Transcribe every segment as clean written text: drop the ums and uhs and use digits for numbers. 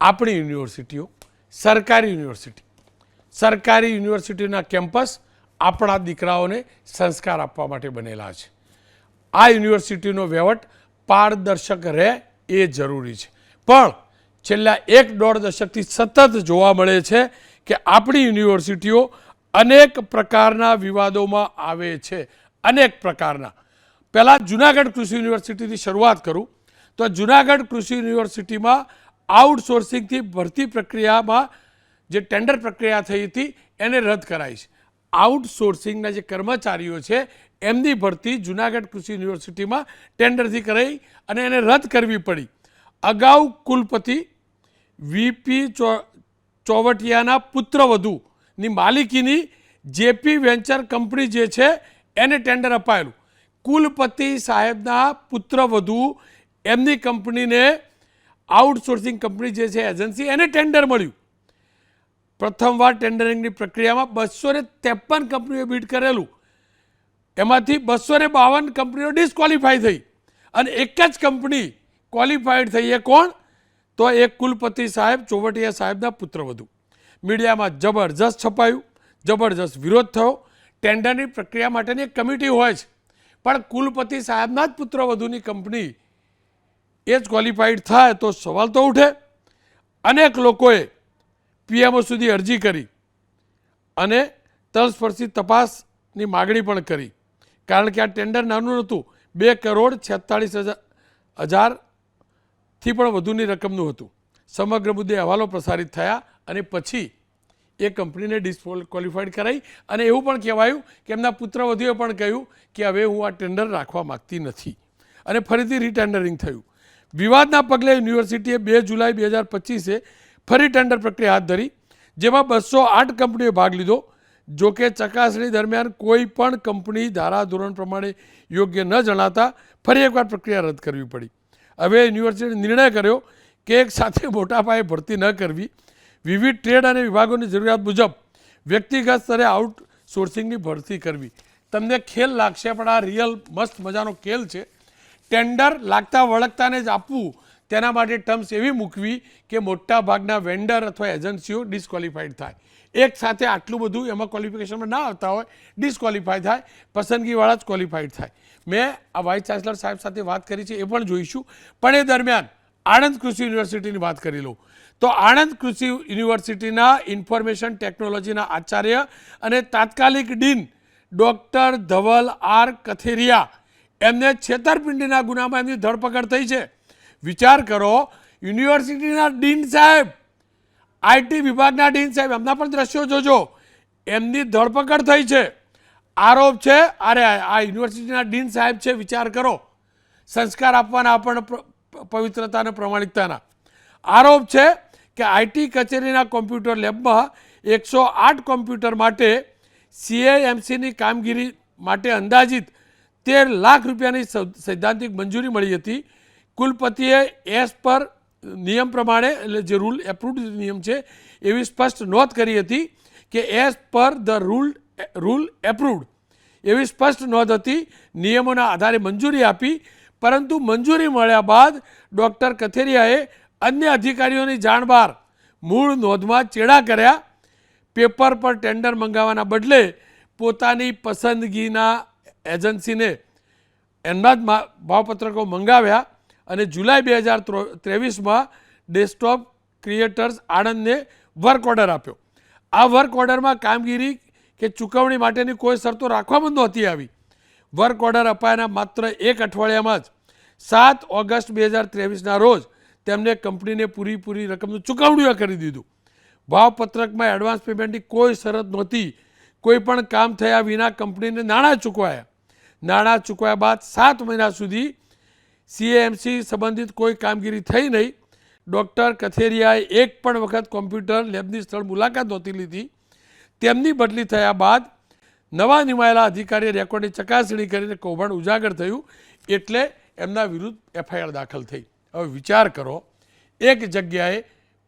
આપણી યુનિવર્સિટીઓ સરકારી યુનિવર્સિટીના કેમ્પસ આપણા દીકરાઓને સંસ્કાર આપવા માટે બનેલા છે. આ યુનિવર્સિટીનો વહીવટ પારદર્શક રહે એ જરૂરી છે. પણ છેલ્લા 1-1.5 દશકથી સતત જોવા મળે છે કે આપણી યુનિવર્સિટીઓ અનેક પ્રકારના વિવાદોમાં આવે છે. અનેક પ્રકારના. પહેલાં જુનાગઢ કૃષિ યુનિવર્સિટીથી શરૂઆત કરું તો જુનાગઢ કૃષિ યુનિવર્સિટીમાં આઉટસોર્સિંગથી ભરતી પ્રક્રિયામાં જે ટેન્ડર પ્રક્રિયા થઈ હતી એને રદ કરાઈ છે. આઉટસોર્સિંગના જે કર્મચારીઓ છે એમની ભરતી જુનાગઢ કૃષિ યુનિવર્સિટીમાં ટેન્ડરથી કરાઈ અને એને રદ કરવી પડી. અગાઉ કુલપતિ વીપી ચોવટિયાના પુત્રવધુની માલિકીની જેપી વેન્ચર કંપની જે છે એને ટેન્ડર અપાયેલું. કુલપતિ સાહેબના પુત્રવધુ એમની કંપનીને આઉટસોર્સિંગ કંપની જે છે એજન્સી એને ટેન્ડર મળ્યું. પ્રથમવાર ટેન્ડરિંગની પ્રક્રિયામાં 253 કંપનીઓ બીડ કરેલું. એમાંથી 252 કંપનીઓ ડિસ્ક્વોલિફાય થઈ અને એક જ કંપની ક્વોલિફાઈડ થઈ. એ કોણ? તો એક કુલપતિ સાહેબ ચોવટિયા સાહેબના પુત્રવધુ. મીડિયામાં જબરજસ્ત છપાયું, જબરજસ્ત વિરોધ થયો. ટેન્ડરની પ્રક્રિયા માટેની એક કમિટી હોય છે, પણ કુલપતિ સાહેબના જ પુત્રવધુની કંપની એ જ ક્વોલિફાઈડ થાય તો સવાલ તો ઉઠે. અનેક લોકોએ પીએમઓ સુધી અરજી કરી અને તલસ્પર્શી તપાસની માગણી પણ કરી, કારણ કે આ ટેન્ડર નાનું નહોતું. 2,46,00,000થી પણ વધુની રકમનું હતું. સમગ્ર મુદ્દે અહેવાલો પ્રસારિત થયા અને પછી એ કંપનીને ડિસ્ક્વોલિફાઈડ કરાઈ અને એવું પણ કહેવાયું કે એમના પુત્રવધુએ પણ કહ્યું કે હવે હું આ ટેન્ડર રાખવા માગતી નથી અને ફરીથી રીટેન્ડરિંગ થયું. વિવાદના પગલે યુનિવર્સિટીએ 2 જુલાઈ 2025 ફરી ટેન્ડર પ્રક્રિયા હાથ ધરી, જેમાં 208 કંપનીઓએ ભાગ લીધો. જોકે ચકાસણી દરમિયાન કોઈ પણ કંપની ધારાધોરણ પ્રમાણે યોગ્ય ન જણાતા ફરી એકવાર પ્રક્રિયા રદ કરવી પડી. હવે યુનિવર્સિટીએ નિર્ણય કર્યો કે એક સાથે મોટા પાયે ભરતી ન કરવી, વિવિધ ટ્રેડ અને વિભાગોની જરૂરિયાત મુજબ વ્યક્તિગત સ્તરે આઉટસોર્સિંગની ભરતી કરવી. તમને ખેલ લાગશે પણ આ રિયલ મસ્ત મજાનો ખેલ છે. ટેન્ડર લાગતા વળગતાને જ આપવું, તેના માટે ટર્મ્સ એવી મૂકવી કે મોટા ભાગના વેન્ડર અથવા એજન્સીઓ ડિસ્ક્વોલિફાઈડ થાય. એક સાથે આટલું બધું એમાં ક્વોલિફિકેશનમાં ના આવતા હોય, ડિસ્ક્વોલિફાય થાય, પસંદગીવાળા જ ક્વોલિફાઈડ થાય. મેં આ વાઇસ ચાન્સલર સાહેબ સાથે વાત કરી છે, એ પણ જોઈશું. પણ એ દરમિયાન આણંદ કૃષિ યુનિવર્સિટીની વાત કરી લઉં તો આણંદ કૃષિ યુનિવર્સિટીના ઇન્ફોર્મેશન ટેકનોલોજીના આચાર્ય અને તાત્કાલિક dean doctor Dhaval R Katheria એમને છેતરપિંડીના ગુનામાં એમની ધરપકડ થઈ છે. વિચાર કરો, યુનિવર્સિટીના ડીન સાહેબ, આઈટી વિભાગના ડીન સાહેબ, એમના પણ દ્રશ્યો જોજો, એમની ધરપકડ થઈ છે. આરોપ છે, અરે આ યુનિવર્સિટીના ડીન સાહેબ છે, વિચાર કરો, સંસ્કાર આપવાના આપણને પવિત્રતા અને પ્રમાણિકતાના. આરોપ છે કે આઈટી કચેરીના કોમ્પ્યુટર લેબમાં 108 કોમ્પ્યુટર માટે સીએએમસીની કામગીરી માટે અંદાજિત 13 લાખ રૂપિયાની સૈદ્ધાંતિક મંજૂરી મળી હતી. કુલપતિએ એસ પર નિયમ પ્રમાણે, એટલે જે રૂલ એપ્રુવડ નિયમ છે એવી સ્પષ્ટ નોંધ કરી હતી કે as per the rule approved એવી સ્પષ્ટ નોંધ હતી. નિયમોના આધારે મંજૂરી આપી, પરંતુ મંજૂરી મળ્યા બાદ ડૉક્ટર કથેરિયાએ અન્ય અધિકારીઓની જાણ બહાર મૂળ નોંધમાં ચેડા કર્યા. પેપર પર ટેન્ડર મંગાવવાના બદલે પોતાની પસંદગીના એજન્સીને એમના જ ભાવપત્રકો મંગાવ્યા અને જુલાઈ 2023માં ડેસ્કટોપ ક્રિએટર્સ આણંદને વર્ક ઓર્ડર આપ્યો. આ વર્ક ઓર્ડરમાં કામગીરી કે ચૂકવણી માટેની કોઈ શરતો રાખવામાં નહોતી આવી. વર્ક ઓર્ડર અપાયાના માત્ર 1 અઠવાડિયામાં જ 7 ઓગસ્ટ 2023ના રોજ તેમને કંપનીને પૂરી રકમનું ચૂકવણીઓ કરી દીધું. ભાવપત્રકમાં એડવાન્સ પેમેન્ટની કોઈ શરત નહોતી. કોઈ પણ કામ થયા વિના કંપનીને નાણાં ચૂકવાયા. નાણાં ચૂકવ્યા બાદ 7 મહિના સુધી સીએએમસી સંબંધિત કોઈ કામગીરી થઈ નહીં. ડૉક્ટર કથેરિયાએ એક પણ વખત કોમ્પ્યુટર લેબની સ્થળ મુલાકાત નહોતી લીધી. તેમની બદલી થયા બાદ નવા નિમાયેલા અધિકારીએ રેકોર્ડની ચકાસણી કરીને કૌભાંડ ઉજાગર થયું, એટલે એમના વિરુદ્ધ એફઆઈઆર દાખલ થઈ. હવે વિચાર કરો, એક જગ્યાએ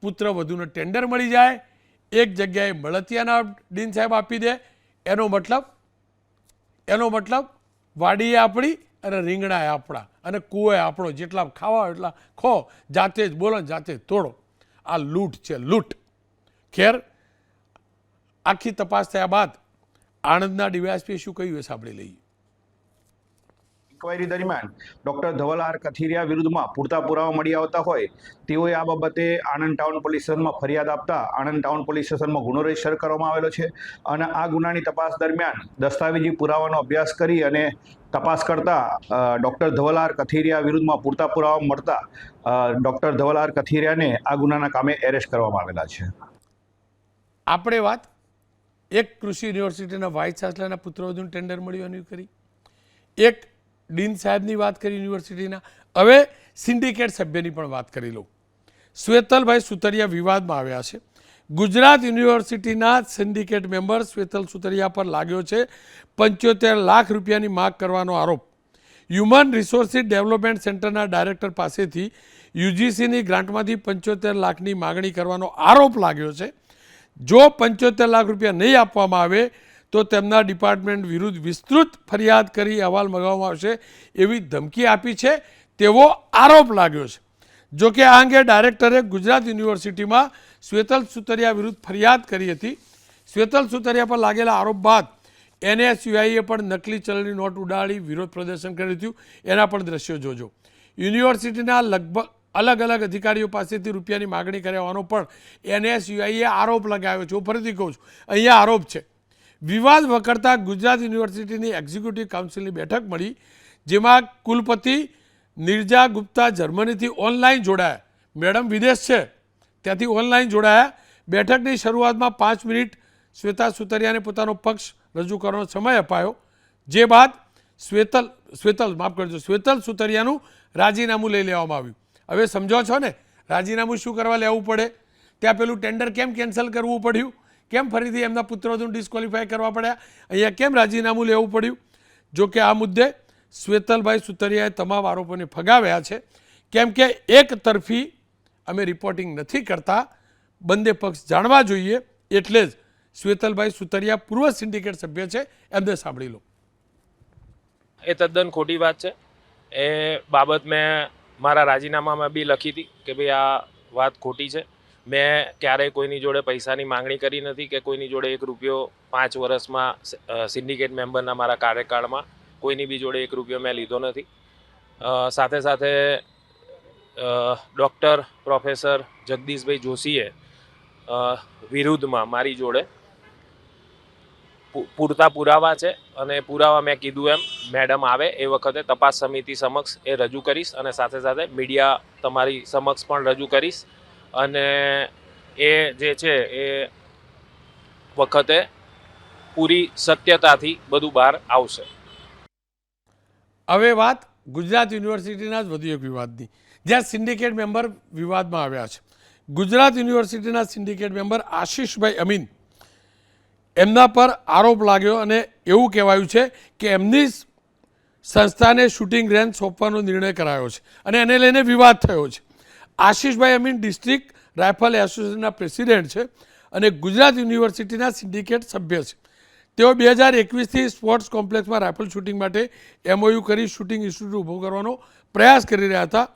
પુત્રવધુને ટેન્ડર મળી જાય, એક જગ્યાએ મળતિયાના ડીન સાહેબ આપી દે. એનો મતલબ વાડીએ આપણી અને રીંગણાએ આપણા અને કૂવો આપણો, જેટલા ખાવા એટલા ખો, જાતે જ બોલો જાતે જ તોડો. આ લૂંટ છે, લૂંટ. ખેર, આખી તપાસ થયા બાદ આણંદના ડીવાયએસપીએ શું કહ્યું એ સાંભળી લઈએ. ઇન્કવાયરી દરમિયાન ડોક્ટર ધવલ આર કથિરિયા વિરુદ્ધમાં પૂરતા પુરાવા મળી આવતા હોય તેઓએ આ બાબતે આણંદ ટાઉન પોલીસ સ્ટેશનમાં ફરિયાદ આપતા આણંદ ટાઉન પોલીસ સ્ટેશનમાં ગુનો રજીસ્ટર કરવામાં આવેલો છે અને આ ગુનાની તપાસ દરમિયાન દસ્તાવેજી પુરાવાનો અભ્યાસ કરી અને તપાસ કરતા ડોક્ટર ધવલ આર કથિરિયા વિરુદ્ધમાં પૂરતા પુરાવા મળતા ડોક્ટર ધવલ આર કથિરિયાને આ ગુનાના કામે એરેસ્ટ કરવામાં આવેલા છે. આપણે વાત એક કૃષિ યુનિવર્સિટીના વાઇસ ચાન્સલરના પુત્રવધુને ટેન્ડર મળ્યું એની કરી, એક ડીન સાહેબની વાત કરી યુનિવર્સિટીના. હવે સિન્ડિકેટ સભ્યની પણ વાત કરી લઉં. શ્વેતલભાઈ સુતરિયા વિવાદમાં આવ્યા છે. ગુજરાત યુનિવર્સિટીના સિન્ડિકેટ મેમ્બર શ્વેતલ સુતરિયા પર લાગ્યો છે 75 લાખ રૂપિયાની માગ કરવાનો આરોપ. હ્યુમન રિસોર્સિસ ડેવલપમેન્ટ સેન્ટરના ડાયરેક્ટર પાસેથી યુજીસીની ગ્રાન્ટમાંથી 75 લાખની માગણી કરવાનો આરોપ લાગ્યો છે. જો 75 લાખ રૂપિયા નહીં આપવામાં આવે તો તેમના ડિપાર્ટમેન્ટ વિરુદ્ધ વિસ્તૃત ફરિયાદ કરી અહેવાલ મંગાવવામાં આવશે એવી ધમકી આપી છે તેવો આરોપ લાગ્યો છે. જો કે આ અંગે ડાયરેક્ટરે ગુજરાત યુનિવર્સિટીમાં શ્વેતલ સુતરિયા વિરુદ્ધ ફરિયાદ કરી હતી. શ્વેતલ સુતરિયા પર લાગેલા આરોપ બાદ NSUIએ પણ નકલી ચલણી નોટ ઉડાડી વિરોધ પ્રદર્શન કર્યું હતું. એના પણ દ્રશ્યો જોજો. યુનિવર્સિટીના લગભગ અલગ અલગ અધિકારીઓ પાસેથી રૂપિયાની માગણી કરવાનો પણ NSUIએ આરોપ લગાવ્યો છે. હું ફરીથી કહું છું, અહીંયા આરોપ છે. વિવાદ વકરતા ગુજરાત યુનિવર્સિટીની એક્ઝિક્યુટિવ કાઉન્સિલની બેઠક મળી, જેમાં કુલપતિ નિર્જા ગુપ્તા જર્મનીથી ઓનલાઈન જોડાયા. મેડમ વિદેશ છે, ત્યાંથી ઓનલાઈન જોડાયા. બેઠકની શરૂઆતમાં 5 મિનિટ શ્વેતા સુતરિયાને પોતાનો પક્ષ રજૂ કરવાનો સમય અપાયો, જે બાદ શ્વેતલ સુતરિયાનું રાજીનામું લઈ લેવામાં આવ્યું. હવે સમજો છો ને, રાજીનામું શું કરવા લેવું પડે? ત્યાં પેલું ટેન્ડર કેમ કેન્સલ કરવું પડ્યું? કેમ ફરીથી એમના પુત્રવધુને ડિસ્ક્વોલિફાય કરવા પડ્યા? અહીંયા કેમ રાજીનામું લેવું પડ્યું? જો કે આ મુદ્દે શ્વેતલભાઈ સુતરિયાએ તમામ આરોપોને ફગાવ્યા છે, કેમ કે એક તરફી અમે રિપોર્ટિંગ નથી કરતા, બંને પક્ષ જાણવા જોઈએ. એટલે જ શ્વેતલભાઈ સુતરિયા પૂર્વ સિન્ડિકેટ સભ્ય છે, એમને સાંભળી લો. એ તદ્દન ખોટી વાત છે. એ બાબત મેં મારા રાજીનામામાં બી લખી હતી કે ભાઈ આ વાત ખોટી છે. મેં ક્યારેય કોઈની જોડે પૈસાની માંગણી કરી નથી કે કોઈની જોડે 1 રૂપિયો 5 વર્ષમાં સિન્ડિકેટ મેમ્બરના મારા કાર્યકાળમાં કોઈની બી જોડે 1 રૂપિયો મેં લીધો નથી. સાથે સાથે ડૉક્ટર પ્રોફેસર જગદીશભાઈ જોશીએ વિરુદ્ધમાં મારી જોડે પૂરતા પુરાવા છે અને પુરાવા મેં કીધું એમ મેડમ આવે એ વખતે તપાસ સમિતિ સમક્ષ એ રજૂ કરીશ અને સાથે સાથે મીડિયા તમારી સમક્ષ પણ રજૂ કરીશ અને એ જે છે એ વખતે પૂરી સત્યતાથી બધું બહાર આવશે. હવે વાત ગુજરાત યુનિવર્સિટીના જ વધુ એક વિવાદની, જ્યાં સિન્ડિકેટ મેમ્બર વિવાદમાં આવ્યા છે. ગુજરાત યુનિવર્સિટીના સિન્ડિકેટ મેમ્બર આશીષભાઈ અમીન, એમના પર આરોપ લાગ્યો અને એવું કહેવાયું છે કે એમની સંસ્થાને શૂટિંગ રેન્જ સોંપવાનો નિર્ણય કરાયો છે અને એને લઈને વિવાદ થયો છે. આશીષભાઈ અમીન ડિસ્ટ્રિક્ટ રાઇફલ એસોસિએશનના પ્રેસિડેન્ટ છે અને ગુજરાત યુનિવર્સિટીના સિન્ડિકેટ સભ્ય છે. તેઓ 2021થી સ્પોર્ટ્સ કોમ્પ્લેક્સમાં રાઇફલ શૂટિંગ માટે MOU કરી શૂટિંગ ઇન્સ્ટિટ્યૂટ ઊભો કરવાનો પ્રયાસ કરી રહ્યા હતા,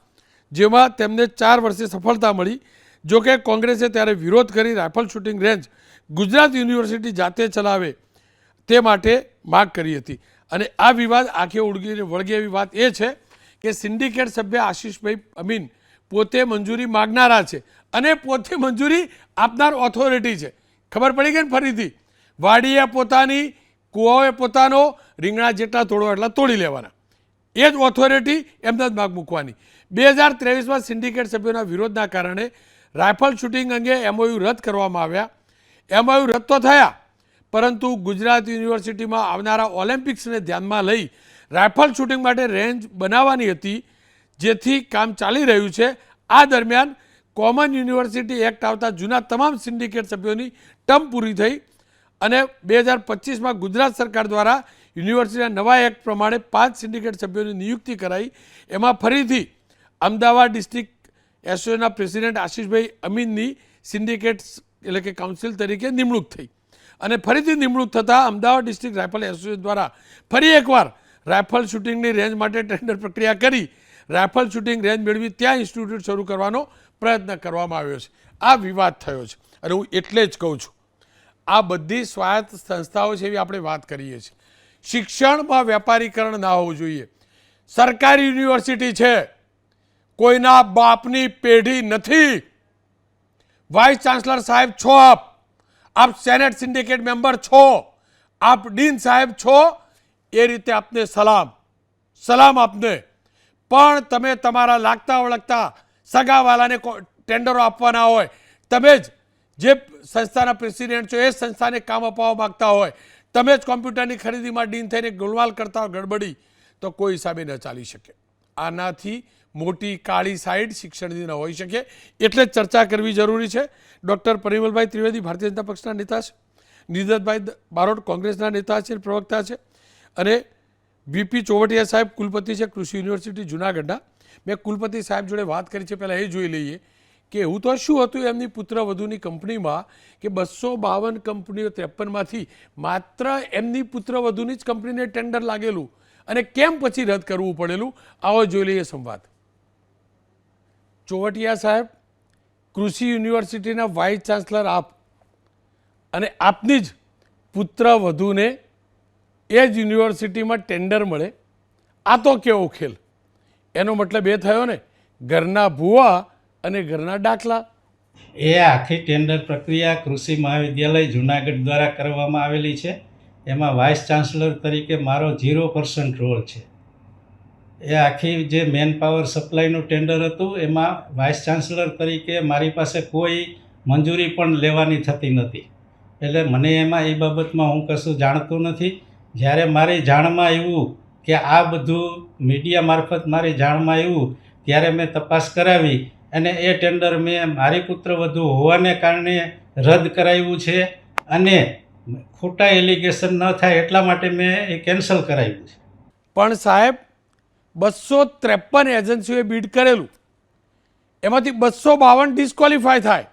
જેમાં તેમને 4 વર્ષે સફળતા મળી. જોકે કોંગ્રેસે ત્યારે વિરોધ કરી rifle shooting range Gujarat university જાતે ચલાવે તે માટે માગ કરી હતી. અને આ વિવાદ આંખે વળગે એવી વાત એ છે કે સિન્ડિકેટ સભ્ય આશીષભાઈ અમીન પોતે મંજૂરી માગનારા છે અને પોતે મંજૂરી આપનાર ઓથોરિટી છે. ખબર પડી ગઈ ને? ફરીથી વાડીએ પોતાની, કુવાઓએ પોતાનો, રીંગણા જેટલા તોડવા એટલા તોડી લેવાના. એ જ ઓથોરિટી એમના જ માગ મૂકવાની. 2023માં સિન્ડિકેટ સભ્યોના વિરોધના કારણે રાઇફલ શૂટિંગ અંગે MOU રદ કરવામાં આવ્યા. MOU રદ તો થયા, પરંતુ ગુજરાત યુનિવર્સિટીમાં આવનારા ઓલિમ્પિક્સને ધ્યાનમાં લઈ રાઇફલ શૂટિંગ માટે રેન્જ બનાવવાની હતી, જેથી કામ ચાલી રહ્યું છે. આ દરમિયાન કોમન યુનિવર્સિટી એક્ટ આવતા જૂના તમામ સિન્ડિકેટ સભ્યોની ટર્મ પૂરી થઈ અને 2025માં ગુજરાત સરકાર દ્વારા યુનિવર્સિટીના નવા એક્ટ પ્રમાણે 5 સિન્ડિકેટ સભ્યોની નિયુક્તિ કરાઈ. એમાં ફરીથી અમદાવાદ ડિસ્ટ્રિક્ટ એસોસિએશનના પ્રેસિડેન્ટ આશીષભાઈ અમીનની સિન્ડિકેટ એટલે કે કાઉન્સિલ તરીકે નિમણૂક થઈ અને ફરીથી નિમણૂક થતાં અમદાવાદ ડિસ્ટ્રિક્ટ રાઇફલ એસોસિએશન દ્વારા ફરી એકવાર રાઇફલ શૂટિંગની રેન્જ માટે ટેન્ડર પ્રક્રિયા કરી રાઇફલ શૂટિંગ રેન્જ મેળવી ત્યાં ઇન્સ્ટિટ્યૂટ શરૂ કરવાનો પ્રયત્ન કરવામાં આવ્યો છે. આ વિવાદ થયો છે અને હું એટલે જ કહું છું આ બધી સ્વાયત્ત સંસ્થાઓ છે એવી આપણે વાત કરીએ છીએ. શિક્ષણમાં વેપારીકરણ ના હોવું જોઈએ. સરકારી યુનિવર્સિટી છે, કોઈના બાપની પેઢી નથી. વાઇસ ચાન્સલર સાહેબ છો, આપ સેનેટ સિન્ડિકેટ મેમ્બર છો, આપ ડીન સાહેબ છો, એ રીતે આપને સલામ આપને. પણ તમે તમારા લાગતા વળગતા સગાવાલાને ટેન્ડરો આપવાના હોય, તમે જ જે સંસ્થાના પ્રેસિડેન્ટ છો એ સંસ્થાને કામ અપાવવા માગતા હોય, તમે જ કોમ્પ્યુટરની ખરીદીમાં ડીન થઈને ગોલમાલ કરતા હોય ગડબડી, તો કોઈ હિસાબે ન ચાલી શકે. આનાથી મોટી કાળી સાઈડ શિક્ષણની ન હોઈ શકે. એટલે જ ચર્ચા કરવી જરૂરી છે. ડૉક્ટર પરિમલભાઈ ત્રિવેદી ભારતીય જનતા પક્ષના નેતા છે, નિર્દતભાઈ બારોટ કોંગ્રેસના નેતા છે, પ્રવક્તા છે, અને વીપી ચોવટિયા સાહેબ કુલપતિ છે કૃષિ યુનિવર્સિટી જુનાગઢના. મેં કુલપતિ સાહેબ જોડે વાત કરી છે, પહેલાં એ જોઈ લઈએ કે એવું તો શું હતું એમની પુત્રવધુની કંપનીમાં કે 252 કંપનીઓ 53માંથી માત્ર એમની પુત્રવધુની જ કંપનીને ટેન્ડર લાગેલું અને કેમ પછી રદ કરવું પડેલું. આવો જોઈ લઈએ સંવાદ. ચોવટિયા સાહેબ, કૃષિ યુનિવર્સિટીના વાઇસ ચાન્સલર આપ, અને આપની જ પુત્રવધુને એ જ યુનિવર્સિટીમાં ટેન્ડર મળે, આ તો કેવો ખેલ? એનો મતલબ એ થયો ને, ઘરના ભૂવા અને ઘરના દાખલા. એ આખી ટેન્ડર પ્રક્રિયા કૃષિ મહાવિદ્યાલય જુનાગઢ દ્વારા કરવામાં આવેલી છે. એમાં વાઇસ ચાન્સલર તરીકે મારો 0% રોલ છે. એ આખી જે મેન પાવર સપ્લાયનું ટેન્ડર હતું એમાં વાઇસ ચાન્સલર તરીકે મારી પાસે કોઈ મંજૂરી પણ લેવાની થતી નથી. એટલે મને એમાં એ બાબતમાં હું કશું જાણતો નથી. જ્યારે મારી જાણમાં આવ્યું કે આ બધું મીડિયા મારફત મારી જાણમાં આવ્યું ત્યારે મેં તપાસ કરાવી અને એ ટેન્ડર મેં મારી પુત્રવધુ હોવાને કારણે રદ કરાવ્યું છે અને ખોટા એલિગેશન ન થાય એટલા માટે મેં એ કેન્સલ કરાવ્યું છે. પણ સાહેબ 253 એજન્સીઓએ બીડ કરેલું, એમાંથી 252 ડિસ્ક્વોલિફાય થાય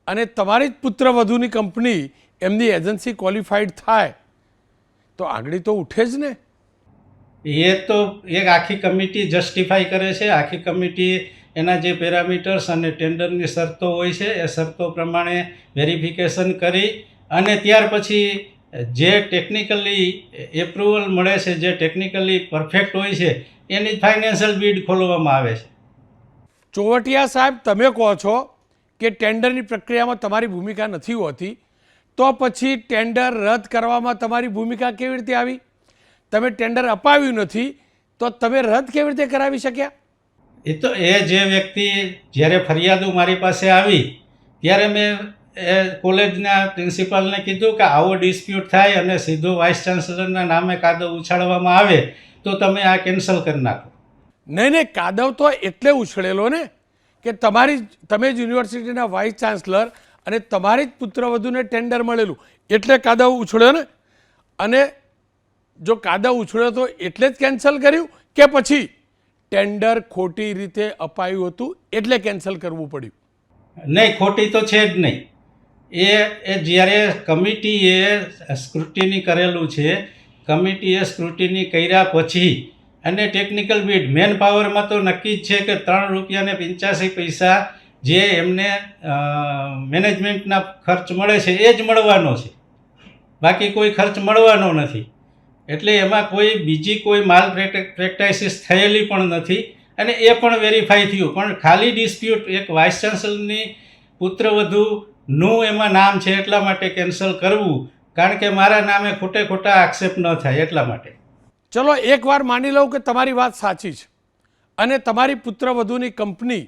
અને તમારી જ પુત્રવધુની કંપની એમની એજન્સી ક્વોલિફાઈડ થાય તો આગળ તો ઉઠે જ ને. એ તો એક આખી કમિટી જસ્ટિફાઈ કરે છે. આખી કમિટી એના જે પેરામીટર્સ અને ટેન્ડરની શરતો હોય છે એ શરતો પ્રમાણે વેરિફિકેશન કરી અને ત્યાર પછી જે ટેકનિકલી એપ્રુવલ મળે છે, જે ટેકનિકલી પરફેક્ટ હોય છે એની જ ફાઇનાન્શિયલ બીડ ખોલવામાં આવે છે. ચોવટિયા સાહેબ, તમે કહો છો કે ટેન્ડરની પ્રક્રિયામાં તમારી ભૂમિકા નથી હોતી, તો પછી ટેન્ડર રદ કરવામાં તમારી ભૂમિકા કેવી રીતે આવી? તમે ટેન્ડર અપાવ્યું નથી તો તમે રદ કેવી રીતે કરાવી શક્યા? એ તો એ જે વ્યક્તિ જ્યારે ફરિયાદો મારી પાસે આવી ત્યારે મેં એ કોલેજના પ્રિન્સિપાલને કીધું કે આવો ડિસ્પ્યુટ થાય અને સીધો વાઇસ ચાન્સલરના નામે કાદવ ઉછાળવામાં આવે તો તમે આ કેન્સલ કરી નાખો. નહીં, કાદવ તો એટલે ઉછળેલો ને કે તમે જ યુનિવર્સિટીના વાઇસ ચાન્સલર અને તમારી જ પુત્રવધુને ટેન્ડર મળેલું એટલે કાદવ ઉછળ્યો ને. અને જો કાદવ ઉછળ્યો તો એટલે જ કેન્સલ કર્યું કે પછી ટેન્ડર ખોટી રીતે અપાયું હતું એટલે કેન્સલ કરવું પડ્યું? નહીં, ખોટી તો છે જ નહીં. એ જ્યારે કમિટીએ સ્ક્રુટિની કરેલું છે, કમિટીએ સ્ક્રુટિની કર્યા પછી અને ટેકનિકલ બીડ મેન પાવરમાં તો નક્કી જ છે કે 3 રૂપિયા ને 85 પૈસા જે એમને મેનેજમેન્ટના ખર્ચ મળે છે એ જ મળવાનો છે, બાકી કોઈ ખર્ચ મળવાનો નથી. એટલે એમાં કોઈ બીજી કોઈ માલ પ્રેક્ટિસિસ થયેલી પણ નથી અને એ પણ વેરીફાઈ થયું. પણ ખાલી ડિસ્પ્યુટ એક વાઇસ ચાન્સલરની પુત્રવધુનું એમાં નામ છે એટલા માટે કેન્સલ કરવું, કારણ કે મારા નામે ખોટા આક્ષેપ ન થાય એટલા માટે. ચલો એકવાર માની લઉં કે તમારી વાત સાચી છે અને તમારી પુત્રવધુની કંપની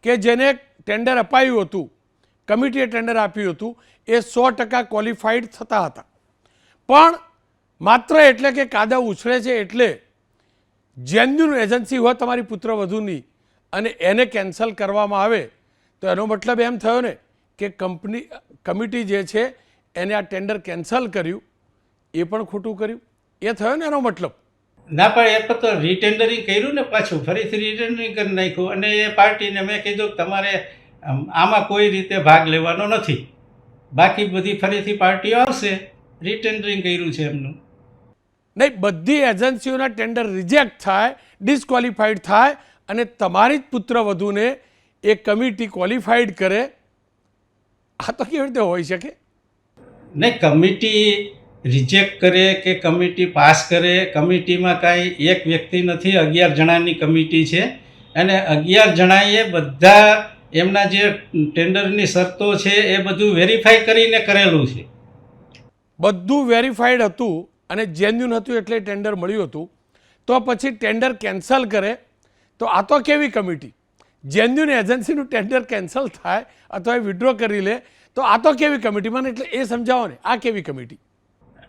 કે જેને ટેન્ડર અપાયું હતું, કમિટીએ ટેન્ડર આપ્યું હતું, એ 100% ક્વોલિફાઈડ થતા હતા. પણ માત્ર એટલે કે કાદવ ઉછળે છે એટલે જેન્યુન એજન્સી હોય તમારી પુત્રવધુની અને એને કેન્સલ કરવામાં આવે તો એનો મતલબ એમ થયો ને કે કમિટી જે છે એને આ ટેન્ડર કેન્સલ કર્યું એ પણ ખોટું કર્યું, એ થયો ને એનો મતલબ? ના, પણ એ તો રીટેન્ડરિંગ કર્યું ને, પાછું ફરીથી રીટેન્ડરિંગ કરી નાખ્યું અને એ પાર્ટીને મેં કીધું કે તમારે આમાં કોઈ રીતે ભાગ લેવાનો નથી, બાકી બધી ફરીથી પાર્ટીઓ આવશે. રીટેન્ડરિંગ કર્યું છે એમનું. નહીં, બધી એજન્સીઓના ટેન્ડર રિજેક્ટ થાય, ડિસ્ક્વોલિફાઈડ થાય અને તમારી જ પુત્રવધુને એ કમિટી ક્વોલિફાઈડ કરે, આ તો કેવી રીતે હોઈ શકે? ને કમિટી રિજેક્ટ કરે કે કમિટી પાસ કરે, કમિટીમાં કાંઈ એક વ્યક્તિ નથી, 11 જણાની કમિટી છે અને 11 જણાએ બધા એમના જે ટેન્ડરની શરતો છે એ બધું વેરીફાઈ કરીને કરેલું છે. બધું વેરીફાઈડ હતું અને જેન્યુન હતું એટલે ટેન્ડર મળ્યું હતું, તો પછી ટેન્ડર કેન્સલ કરે તો આ તો કેવી કમિટી? જેન્યુન એજન્સીનું ટેન્ડર કેન્સલ થાય અથવા વિડ્રો કરી લે તો આ તો કેવી કમિટી? મને એટલે એ સમજાવો ને, આ કેવી કમિટી?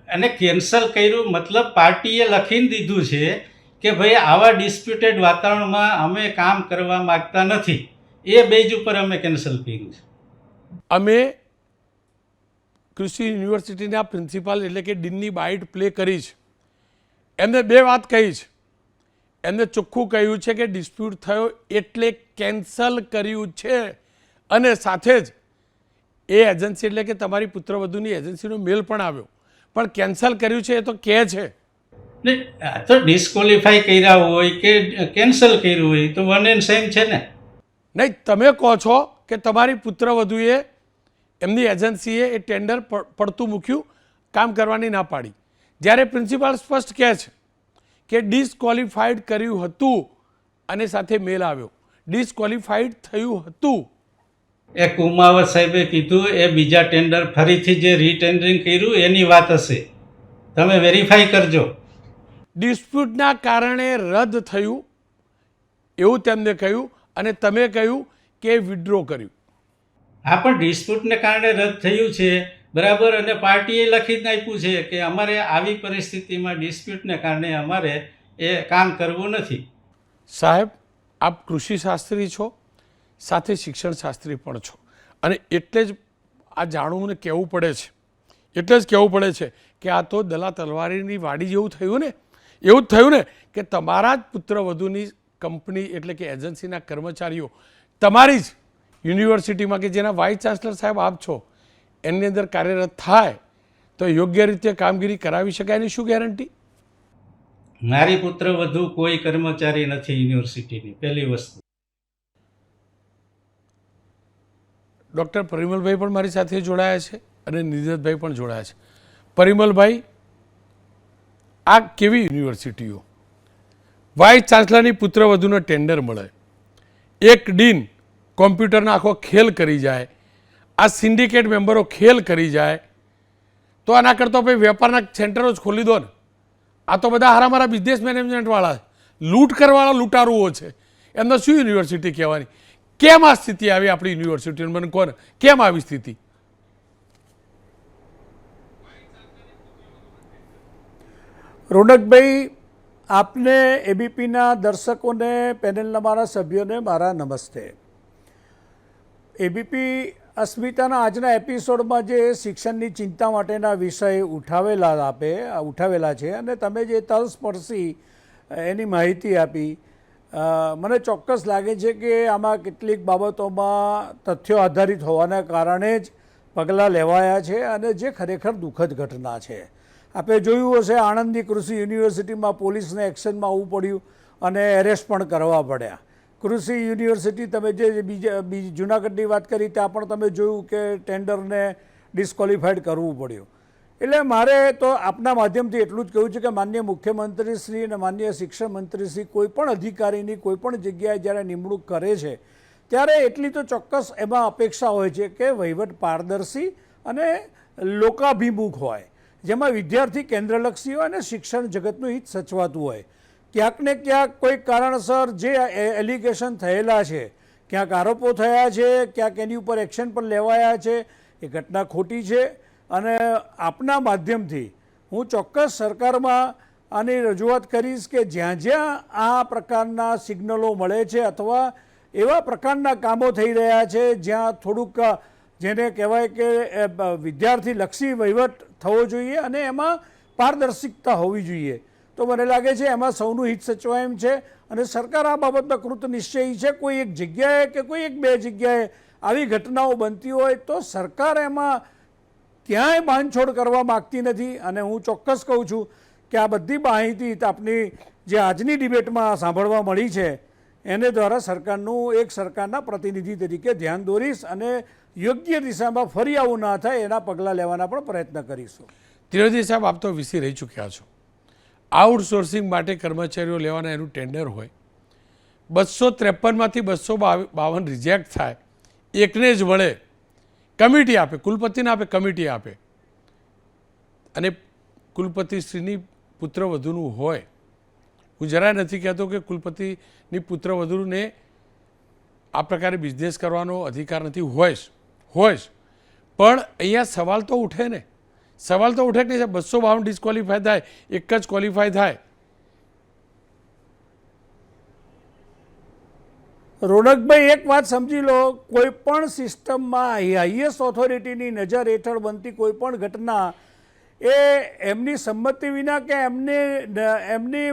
અને કેન્સલ કર્યું મતલબ પાર્ટીએ લખીને દીધું છે કે ભાઈ આવા ડિસ્પ્યુટેડ વાતાવરણમાં અમે કામ કરવા માગતા નથી, એ બેઝ ઉપર અમે કેન્સલ કર્યું છે. અમે કૃષિ યુનિવર્સિટીના પ્રિન્સિપાલ એટલે કે ડીનની બાઇટ પ્લે કરી છે. એમને 2 વાત કહી છે. એમને ચોખ્ખું કહ્યું છે કે ડિસ્પ્યુટ થયો એટલે કેન્સલ કર્યું છે અને સાથે જ એ એજન્સી એટલે કે તમારી પુત્રવધુની એજન્સીનો મેલ પણ આવ્યો, પણ કેન્સલ કર્યું છે એ તો કહે છે. ને આ તો ડિસ્કોલિફાઈ કર્યા હોય કે કેન્સલ કર્યું હોય તો વન એન્ડ સેમ છે ને. નહીં, તમે કહો છો કે તમારી પુત્રવધુએ એમની એજન્સીએ એ ટેન્ડર પડતું મૂક્યું, કામ કરવાની ના પાડી, જ્યારે પ્રિન્સિપાલ સ્પષ્ટ કહે છે કે ડિસ્કોલિફાઈડ કર્યું હતું અને સાથે મેલ આવ્યો, ડિસ્કોલિફાઈડ થયું હતું. એ કુમાવત સાહેબે કીધું એ બીજા ટેન્ડર ફરીથી જે રીટેન્ડરિંગ કર્યું એની વાત હશે, તમે વેરીફાઈ કરજો. ડિસ્પ્યુટના કારણે રદ થયું એવું તેમને કહ્યું અને તમે કહ્યું કે વિડ્રો કર્યું. હા, પણ ડિસ્પ્યુટને કારણે રદ થયું છે બરાબર, અને પાર્ટીએ લખીને આપ્યું છે કે અમારે આવી પરિસ્થિતિમાં ડિસ્પ્યુટને કારણે અમારે એ કામ કરવું નથી. સાહેબ, આપ કૃષિશાસ્ત્રી છો, સાથે શિક્ષણ શાસ્ત્રી પણ છો, અને એટલે જ આ જાણવું ને કહેવું પડે છે, એટલે જ કહેવું પડે છે કે આ તો દલા તલવારીની વાડી જેવું થયું ને, એવું જ થયું ને કે તમારા જ પુત્રવધુની કંપની એટલે કે એજન્સીના કર્મચારીઓ તમારી જ યુનિવર્સિટીમાં કે જેના વાઇસ ચાન્સલર સાહેબ આપ છો એની અંદર કાર્યરત થાય તો યોગ્ય રીતે કામગીરી કરાવી શકાય એની શું ગેરંટી? મારી પુત્રવધુ કોઈ કર્મચારી નથી યુનિવર્સિટીની, પહેલી વસ્તુ. ડૉક્ટર પરિમલભાઈ પણ મારી સાથે જોડાયા છે અને નિર્જતભાઈ પણ જોડાયા છે. પરિમલભાઈ, આ કેવી યુનિવર્સિટીઓ? વાઇસ ચાન્સલરની પુત્રવધુનો ટેન્ડર મળે, એક ડીન કોમ્પ્યુટરનો આખો ખેલ કરી જાય, આ સિન્ડિકેટ મેમ્બરો ખેલ કરી જાય, તો આના કરતાં ભાઈ વેપારના સેન્ટરો જ ખોલી દો ને. આ તો બધા હારામારા બિઝનેસ મેનેજમેન્ટવાળા લૂંટ કરવાવાળા લૂંટારુઓ છે, એમને શું યુનિવર્સિટી કહેવાની? કેમ આ સ્થિતિ આવી આપણી યુનિવર્સિટીની? મને કોને કેમ આવી સ્થિતિ? રોનકભાઈ, આપને એબીપીના દર્શકોને, પેનલના મારા સભ્યોને મારા નમસ્તે. એબીપી અસ્મિતાના આજના એપિસોડમાં જે શિક્ષણની ચિંતા માટેના વિષય ઉઠાવેલા છે અને તમે જે તલસ્પર્શી એની માહિતી આપી, મને ચોક્કસ લાગે છે કે આમાં કેટલીક બાબતોમાં તથ્યો આધારિત હોવાના કારણે જ પગલાં લેવાયા છે અને જે ખરેખર દુઃખદ ઘટના છે. આપણે જોયું હશે, આણંદની કૃષિ યુનિવર્સિટીમાં પોલીસને એક્શનમાં આવવું પડ્યું અને એરેસ્ટ પણ કરવા પડ્યા. કૃષિ યુનિવર્સિટી, તમે જે બીજી જૂનાગઢની વાત કરી ત્યાં પણ તમે જોયું કે ટેન્ડરને ડિસ્કોલિફાઈડ કરવું પડ્યું. એટલે મારે તો આપના માધ્યમથી એટલું જ કહ્યું છે કે માનનીય મુખ્યમંત્રીશ્રી અને માનનીય શિક્ષણ મંત્રીશ્રી કોઈ પણ અધિકારીની કોઈ પણ જગ્યાએ જ્યારે નિમણૂક કરે છે ત્યારે એટલી તો ચોક્કસ એમાં અપેક્ષા હોય છે કે વહીવટ પારદર્શી અને લોકાભિમુખ હોય, જેમાં વિદ્યાર્થી કેન્દ્રલક્ષી હોય અને શિક્ષણ જગતનું હિત સચવાતું હોય. ક્યાંક ને ક્યાંક કોઈક કારણસર જે એલિગેશન થયેલા છે, ક્યાંક આરોપો થયા છે, ક્યાંક એની ઉપર એક્શન પણ લેવાયા છે, એ ઘટના ખોટી છે. અને આપના માધ્યમથી હું ચોક્કસ સરકારમાં આની રજૂઆત કરીશ કે જ્યાં જ્યાં આ પ્રકારના સિગ્નલો મળે છે અથવા એવા પ્રકારના કામો થઈ રહ્યા છે જ્યાં થોડુંક જેને કહેવાય કે વિદ્યાર્થીલક્ષી વહીવટ થવો જોઈએ અને એમાં પારદર્શિકતા હોવી જોઈએ, તો મને લાગે છે એમાં સૌનું હિત સચવાય એમ છે અને સરકાર આ બાબતમાં કૃત નિશ્ચયી છે. કોઈ એક જગ્યાએ કે કોઈ એક બે જગ્યાએ આવી ઘટનાઓ બનતી હોય તો સરકાર એમાં ક્યાંય બાંધછોડ કરવા માગતી નથી. અને હું ચોક્કસ કહું છું કે આ બધી માહિતી આપની જે આજની ડિબેટમાં સાંભળવા મળી છે એને દ્વારા સરકારના પ્રતિનિધિ તરીકે ધ્યાન દોરીશ અને યોગ્ય દિશામાં ફરી આવું ના થાય એના પગલાં લેવાના પણ પ્રયત્ન કરીશું. ત્રિવેદી સાહેબ, આપ તો વીસી રહી ચૂક્યા છો. આઉટસોર્સિંગ માટે કર્મચારીઓ લેવાના એનું ટેન્ડર હોય, 253માંથી 252 રિજેક્ટ થાય, એકને જ વળે, કમિટી આપે, કુલપતિને આપે, કમિટી આપે, અને કુલપતિશ્રીની પુત્રવધૂનું હોય. હું જરાય નથી કહેતો કે કુલપતિની પુત્રવધૂને આ પ્રકારે બિઝનેસ કરવાનો અધિકાર નથી, હોય જ, પણ અહીંયા સવાલ તો ઉઠે ને, સવાલ તો ઉઠે કે 252 ડિસ્ક્વોલિફાય થાય, એક જ ક્વોલિફાય થાય. રોનકભાઈ, એક વાત સમજી લો, કોઈ પણ સિસ્ટમમાં હાઈએસ્ટ ઓથોરિટીની નજર હેઠળ બનતી કોઈ પણ ઘટના એ એમની સંમતિ વિના કે એમની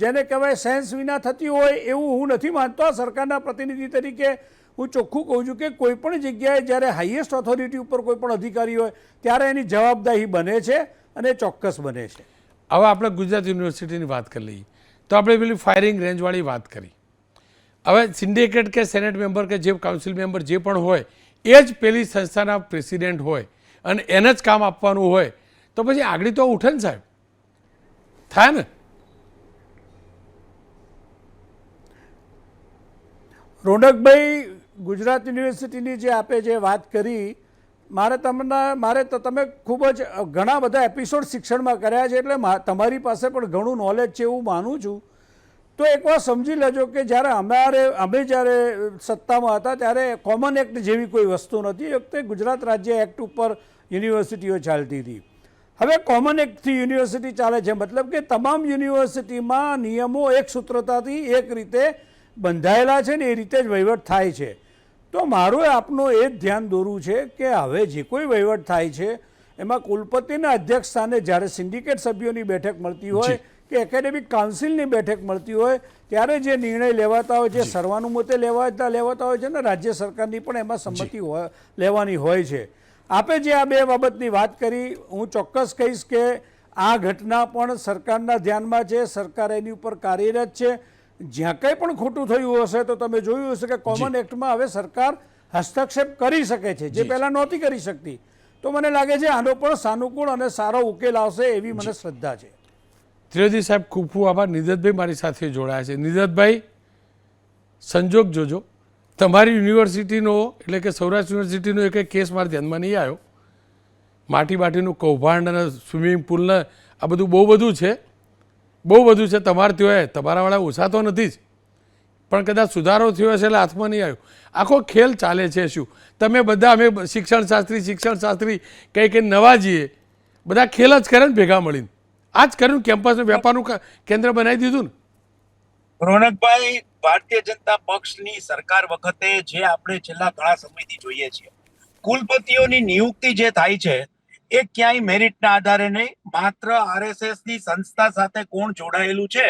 જેને કહેવાય સેન્સ વિના થતી હોય એવું હું નથી માનતો. સરકારના પ્રતિનિધિ તરીકે હું ચોખ્ખું કહું છું કે કોઈ પણ જગ્યાએ જ્યારે હાઈએસ્ટ ઓથોરિટી ઉપર કોઈ પણ અધિકારી હોય ત્યારે એની જવાબદારી બને છે અને ચોક્કસ બને છે. હવે આપણે ગુજરાત યુનિવર્સિટીની વાત કરી લઈએ તો આપણે પેલી ફાયરિંગ રેન્જવાળી વાત કરી. હવે સિન્ડિકેટ કે સેનેટ મેમ્બર કે જે કાઉન્સિલ મેમ્બર જે પણ હોય એ જ પેલી સંસ્થાના પ્રેસિડેન્ટ હોય અને એને જ કામ આપવાનું હોય તો પછી આગળ તો ઉઠે ને સાહેબ, થાય ને. રોનકભાઈ, ગુજરાત યુનિવર્સિટીની જે આપે જે વાત કરી, તમે ખૂબ જ ઘણા બધા એપિસોડ શિક્ષણમાં કર્યા છે એટલે તમારી પાસે પણ ઘણું નોલેજ છે એવું માનું છું. તો એક વાર સમજી લેજો કે જ્યારે અમે જ્યારે સત્તામાં હતા ત્યારે કોમન એક્ટ જેવી કોઈ વસ્તુ નથી. એ વખતે ગુજરાત રાજ્ય એક્ટ ઉપર યુનિવર્સિટીઓ ચાલતી હતી. હવે કોમન એક્ટથી યુનિવર્સિટી ચાલે છે, મતલબ કે તમામ યુનિવર્સિટીમાં નિયમો એક સૂત્રતાથી એક રીતે બંધાયેલા છે ને એ રીતે જ વહીવટ થાય છે. તો મારું આપનું એ જ ધ્યાન દોરવું છે કે હવે જે કોઈ વહીવટ થાય છે એમાં કુલપતિના અધ્યક્ષ સ્થાને જ્યારે સિન્ડિકેટ સભ્યોની બેઠક મળતી હોય કે એકેડેમિક કાઉન્સિલની બેઠક મળતી હોય ત્યારે જે નિર્ણય લેવાતા હોય, જે સર્વાનુમતે લેવાતા હોય છે ને રાજ્ય સરકારની પણ એમાં સંમતિ લેવાની હોય છે. આપે જે આ બે બાબતની વાત કરી, હું ચોક્કસ કહીશ કે આ ઘટના પણ સરકારના ધ્યાનમાં છે, સરકાર એની ઉપર કાર્યરત છે. જ્યાં કંઈ પણ ખોટું થયું હશે તો તમે જોયું હશે કે કોમન એક્ટમાં હવે સરકાર હસ્તક્ષેપ કરી શકે છે, જે પહેલાં નહોતી કરી શકતી. તો મને લાગે છે આનો પણ સાનુકૂળ અને સારો ઉકેલ આવશે એવી મને શ્રદ્ધા છે. ત્રિવેદી સાહેબ, ખૂબ ખૂબ આભાર. નિદતભાઈ મારી સાથે જોડાયા છે. નિદતભાઈ, સંજોગ જોજો, તમારી યુનિવર્સિટીનો એટલે કે સૌરાષ્ટ્ર યુનિવર્સિટીનો એક કેસ મારા ધ્યાનમાં નહીં આવ્યો. માટીનું કૌભાંડ અને સ્વિમિંગ પુલને આ બધું બહુ બધું છે, તમારે ત્યાં તમારાવાળા ઓછા તો નથી જ, પણ કદાચ સુધારો થયો હશે એટલે હાથમાં નહીં આવ્યો. આખો ખેલ ચાલે છે. શું તમે બધા અમે શિક્ષણશાસ્ત્રી કંઈ નવા જઈએ, બધા ખેલ જ કરે ને ભેગા મળીને, આ જ કર્યું. કેમ્પસને વેપારનું કેન્દ્ર બનાવી દીધું ને. રોનકભાઈ, ભારતીય જનતા પક્ષની સરકાર વખતે જે આપણે છેલ્લા ઘણા સમયથી જોઈએ છીએ, કુલપતિઓની નિયુક્તિ જે થાય છે એ ક્યાંય મેરિટના આધારે નહીં, માત્ર આરએસએસ ની સંસ્થા સાથે કોણ જોડાયેલું છે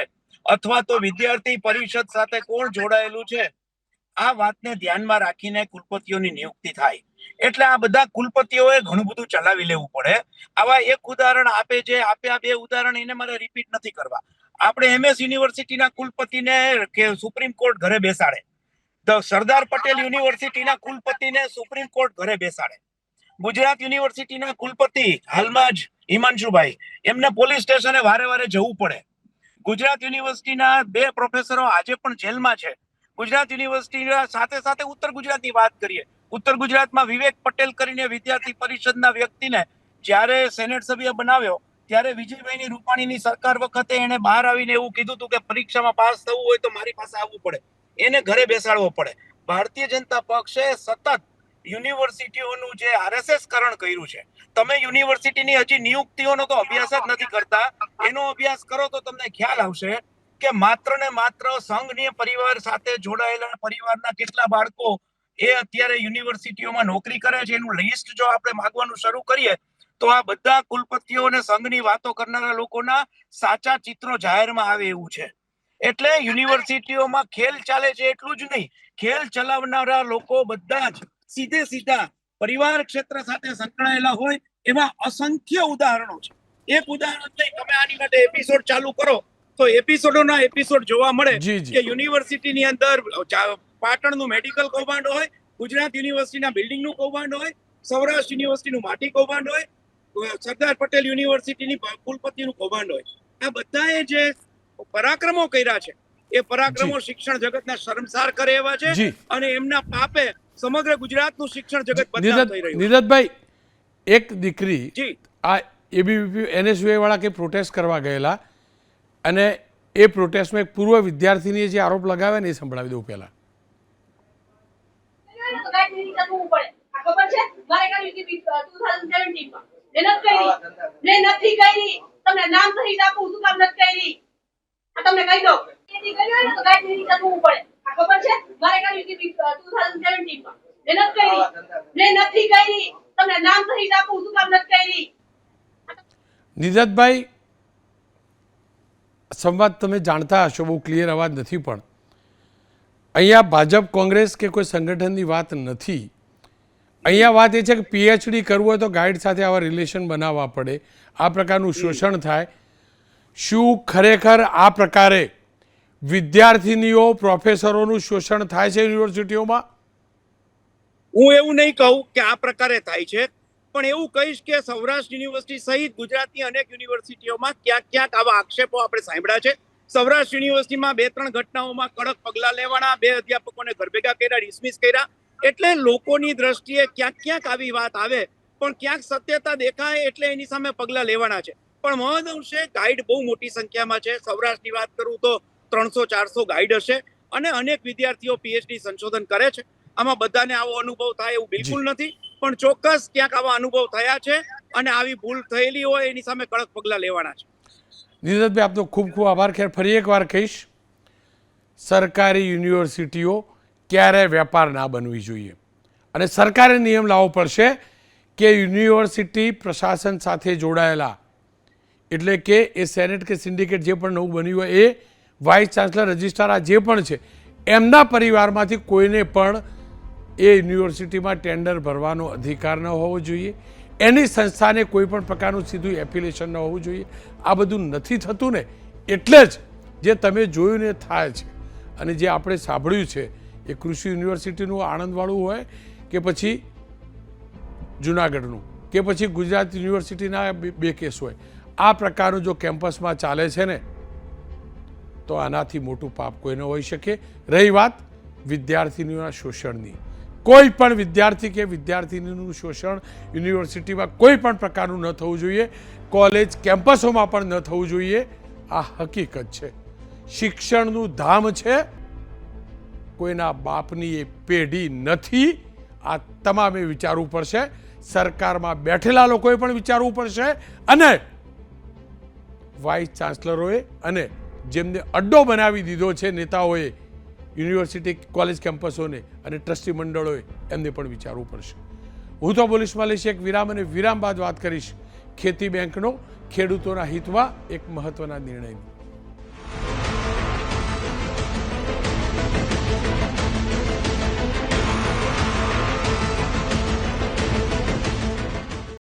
અથવા તો વિદ્યાર્થી પરિષદ સાથે કોણ જોડાયેલું છે આ વાતને ધ્યાનમાં રાખીને કુલપતિઓની નિયુક્તિ થાય. એટલે આ બધા કુલપતિઓએ ઘણું બધું ચલાવી લેવું પડે. આવા એક ઉદાહરણ આપે જે આપ્યા, બે ઉદાહરણ એને મારે રિપીટ નથી કરવા. આપણે એમએસ યુનિવર્સિટીના કુલપતિને સુપ્રીમ કોર્ટ ઘરે બેસાડે, તો સરદાર પટેલ યુનિવર્સિટીના કુલપતિને સુપ્રીમ કોર્ટ ઘરે બેસાડે. ગુજરાત યુનિવર્સિટીના કુલપતિ હાલમાં જ હિમાંશુભાઈ, એમને પોલીસ સ્ટેશને વારે જવું પડે. ગુજરાત યુનિવર્સિટીના 2 પ્રોફેસરો આજે પણ જેલમાં છે. ગુજરાત યુનિવર્સિટીના સાથે ઉત્તર ગુજરાતની વાત કરીએ, ઉત્તર ગુજરાતમાં વિવેક પટેલ કરીને વિદ્યાર્થી પરિષદના વ્યક્તિને જ્યારે સેનેટ સભ્ય બનાવ્યો ત્યારે વિજયભાઈની રૂપાણીની સરકાર વખતે એને બહાર આવીને એવું કીધું હતું કે પરીક્ષામાં પાસ થવું હોય તો મારી પાસે આવવું પડે, એને ઘરે બેસાડવો પડે. ભારતીય જનતા પક્ષે સતત યુનિવર્સિટીઓનું જે આરએસએસ કરણ કર્યું છે. તમે યુનિવર્સિટીની હજી નિયુક્તિઓનો તો અભ્યાસ જ નથી કરતા. એનો અભ્યાસ કરો તો તમને ખ્યાલ આવશે કે માત્ર ને માત્ર સંઘનીય પરિવાર સાથે જોડાયેલા પરિવારના કેટલા બાળકો એ અત્યારે યુનિવર્સિટીઓમાં નોકરી કરે છે. એનું લિસ્ટ જો આપણે માંગવાનું શરૂ કરીએ તો આ બધા કુલપતિઓ અને સંઘની વાતો કરનારા લોકોના સાચા ચિત્રો જાહેરમાં આવે એવું છે. એટલે યુનિવર્સિટીઓમાં ખેલ ચાલે છે એટલું જ નહીં, ખેલ ચલાવનારા લોકો બધા જ સીધા પરિવાર ક્ષેત્ર સાથે સંકળાયેલા હોય એવા અસંખ્ય ઉદાહરણો છે. એક ઉદાહરણ લઈ તમે આની માટે એપિસોડ ચાલુ કરો તો એપિસોડોના એપિસોડ જોવા મળે જી, જી. કે યુનિવર્સિટીની અંદર પાટણનું મેડિકલ કૌભાંડ હોય, ગુજરાત યુનિવર્સિટીના બિલ્ડિંગનું કૌભાંડ હોય, સૌરાષ્ટ્ર યુનિવર્સિટીનું માટી કૌભાંડ હોય, સરદાર પટેલ યુનિવર્સિટીની કુલપતિનું કૌભાંડ હોય. આ બધાએ જે પરાક્રમો કર્યા છે એ પરાક્રમો શિક્ષણ જગતના શર્મસાર કરે એવા છે જી. અને એમના પાપે સમગ્ર ગુજરાતનું શિક્ષણ જગત બદનામ થઈ રહ્યું છે. નીરજભાઈ, એક દીકરી જી આ એબીવીપી એનએસયુઆઈ વાળા કે પ્રોટેસ્ટ કરવા ગયેલા અને એ પ્રોટેસ્ટમાં એક પૂર્વ વિદ્યાર્થીનીએ જે આરોપ લગાવ્યા ને એ સંભળાવી દઉં પહેલા. તમને નામ સહિત આપું શું કામ નથી કરી? આ તમને કહી દઉં ખેતી કરી હોય ને તો ગાઈડ ની કરવું પડે. આ ખબર છે મારે કર્યું હતી 2017 માં મહેનત કરી ને નથી કરી. તમને નામ સહિત આપું શું કામ નથી કરી? નિરજભાઈ, સંવાદ તમે જાણતા હશો, બહુ ક્લિયર અવાજ નથી, પણ અહીંયા ભાજપ કોંગ્રેસ કે કોઈ સંગઠનની વાત નથી. અહીંયા વાત એ છે કે પીએચડી કરવું હોય તો ગાઈડ સાથે આવા રિલેશન બનાવવા પડે, આ પ્રકારનું શોષણ થાય. શું ખરેખર આ પ્રકારે વિદ્યાર્થીનીઓ પ્રોફેસરોનું શોષણ થાય છે યુનિવર્સિટીઓમાં? હું એવું નહીં કહું કે આ પ્રકારે થાય છે, પણ એવું કહીશ કે સૌરાષ્ટ્ર યુનિવર્સિટી સહિત ગુજરાતની અનેક યુનિવર્સિટીઓમાં ક્યાંક ક્યાંક આવા આક્ષેપો આપણે સાંભળ્યા છે. સૌરાષ્ટ્ર યુનિવર્સિટીમાં 2-3 ઘટનાઓમાં કડક પગલાં લેવાના, 2 અધ્યાપકોને ઘર ભેગા કર્યા, ડિસમિસ કર્યા. એટલે લોકોની દ્રષ્ટિએ ક્યાંક ક્યાંક આવી વાત આવે, પણ ક્યાંક સત્યતા દેખાય એટલે એની સામે પગલાં લેવાના છે. પણ મહદઅંશે ગાઈડ બહુ મોટી સંખ્યામાં છે. સૌરાષ્ટ્રની વાત કરું તો 300-400 ગાઈડ હશે અને અનેક વિદ્યાર્થીઓ પીએચડી સંશોધન કરે છે. આમાં બધાને આવો અનુભવ થાય એવું બિલકુલ નથી, પણ ચોક્કસ ક્યાંક આવા અનુભવ થયા છે અને આવી ભૂલ થયેલી હોય એની સામે કડક પગલાં લેવાના છે. નીરજભાઈ, આપનો ખૂબ ખૂબ આભાર. ખેર ફરી એકવાર કહીશ, સરકારી યુનિવર્સિટીઓ ક્યારેય વેપાર ના બનવી જોઈએ અને સરકારે નિયમ લાવવો પડશે કે યુનિવર્સિટી પ્રશાસન સાથે જોડાયેલા, એટલે કે એ સેનેટ કે સિન્ડિકેટ જે પણ નવું બન્યું હોય એ વાઇસ ચાન્સલર, રજિસ્ટ્રાર આ જે પણ છે એમના પરિવારમાંથી કોઈને પણ એ યુનિવર્સિટીમાં ટેન્ડર ભરવાનો અધિકાર ન હોવો જોઈએ. એની સંસ્થાને કોઈ પણ પ્રકારનું સીધું એફિલિએશન ન હોવું જોઈએ. આ બધું નથી થતું ને, એટલે જ જે તમે જોયું ને થાય છે. અને જે આપણે સાંભળ્યું છે એ કૃષિ યુનિવર્સિટીનું આણંદવાળું હોય કે પછી જુનાગઢનું કે પછી ગુજરાત યુનિવર્સિટીના 2 કેસ હોય, આ પ્રકારનું જો કેમ્પસમાં ચાલે છે ને તો આનાથી મોટું પાપ કોઈ ન હોઈ શકે. રહી વાત વિદ્યાર્થીનીઓના શોષણની, કોઈ પણ વિદ્યાર્થી કે વિદ્યાર્થીનીનું શોષણ યુનિવર્સિટીમાં કોઈ પણ પ્રકારનું ન થવું જોઈએ, કોલેજ કેમ્પસોમાં પણ ન થવું જોઈએ. આ હકીકત છે. શિક્ષણનું ધામ છે, કોઈના બાપની એ પેઢી નથી. આ તમામે વિચારવું પડશે. સરકારમાં બેઠેલા લોકોએ પણ વિચારવું પડશે અને વાઇસ ચાન્સલરોએ અને જેમને અડ્ડો બનાવી દીધો છે નેતાઓએ યુનિવર્સિટી કોલેજ કેમ્પસોને અને ટ્રસ્ટી મંડળોએ એમને પણ વિચારવું પડશે. હું તો પોલીસમાં લઈશ એક વિરામ અને વિરામ બાદ વાત કરીશ ખેતી બેંકનો ખેડૂતોના હિતમાં એક મહત્વના નિર્ણયની.